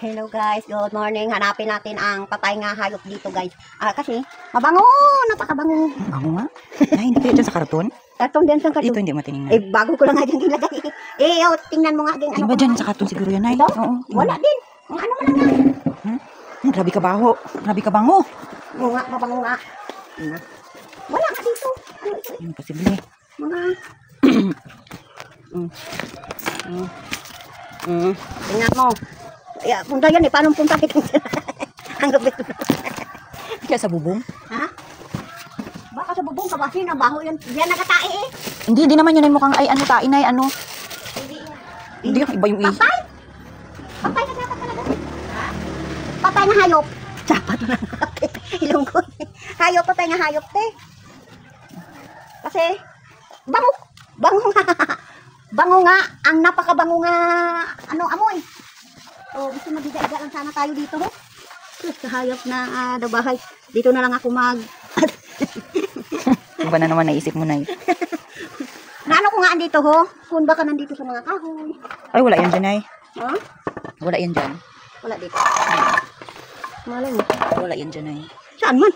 Hello guys, good morning. Hanapin natin ang patay nga hayop dito guys. Kasi mabango, napakabango. Bango nga. Ay, hindi kaya dyan sa karton? Karton din sa karton. Ito hindi mo tinignan. Bago ko lang nga dyan nilagay. Tingnan mo nga din. Di ba dyan sa karton siguro yan ay? Ito? Oo. Wala din. Ang ano man lang. Grabe ka baho. Grabe ka bango. Oo nga, mabango nga. Wala nga dito. Imposible. Mga... Tingnan mo. Punta yan paano punta dito? Ang lubit. Kaya sa bubong? Ha? Baka sa bubong ka ba? Sino? Baho yan. Yan nagatae Hindi naman yun ay mukhang ay ano tain ay ano. Hindi yung iba yung Patay? Patay na dapat talaga. Ha? Patay na hayop. Dapat na natin. Ilong ko. Hayop, patay na hayop, te. Kasi, bango. Bango nga. Bango nga. Ang napakabango nga, amoy. Gusto magdiga-iga lang sana tayo dito, ho. Sa hayop na bahay. Dito na lang ako Iba na naman naisip mo na eh. Naano ko nga andito, ho? Kung baka nandito sa mga kahoy. Ay, wala yan dyan ay. Huh? Wala yan dyan. Wala dito. Malay mo. Wala yan dyan ay. Saan man?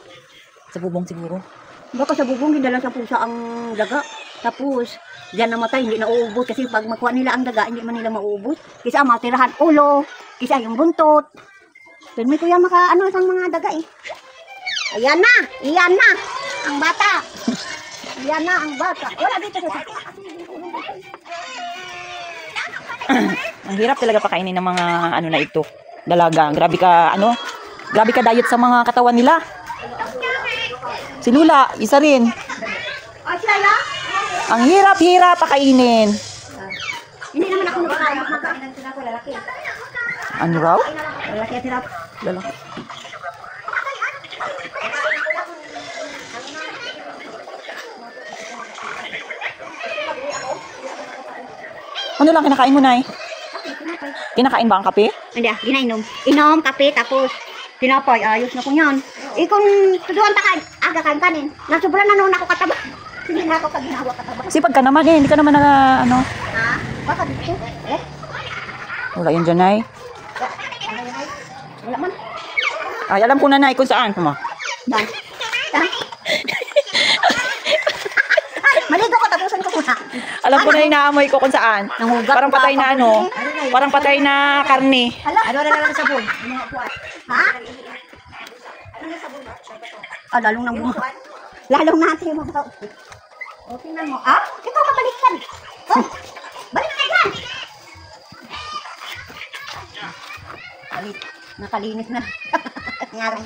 Sa bubong siguro. Baka sa bubong, dala sa pusa ang daga. Tapos, diyan namatay, hindi na uubot. Kasi pag makuha nila ang daga, hindi man nila mauubot. Kasi ang matirahan ulo, kasi yung buntot. Pero may kuya isang mga daga eh. Ayan na! Iyan na! Ang bata! Iyan na ang bata. Wala dito sa Ang hirap talaga pakainin ng mga ano na ito. Dalaga. Grabe ka Grabe ka diet sa mga katawan nila. Si Lula, isa rin. Ang hirap-hirap pakainin. Hindi naman ako nakakain. Nakakainan sila ko lalaki. Ano raw? Lalaki at hirap. Lalaki. Ano lang kinakain mo, Nay? Kinakain ba ang kape? Hindi ginainom. Inom, kape, tapos tinapay. Ayos na ko yan. Kung tuduan ta kain, aga kain kanin. Nasubra na noon ako kataba. Hindi na ako kaginawa kataba. Sipag ka naman eh. Hindi ka naman Ha? Baka dito? Wala yun dyan, Nay. Wala man. Ay, alam ko na, Nay, kung saan. Kuma. Dan. Maligo ko, tapusan ko muna. Alam ko na yung naamoy ko kung saan. Nangugat Parang pa patay ako. na Parang patay na karne. Ano na lang sabon? Ha? Lalong nang bunga. Lalong natin yung mga tingnan mo. Ito kabaliktad. Balik na yan. Nakalinis na. Ngarang.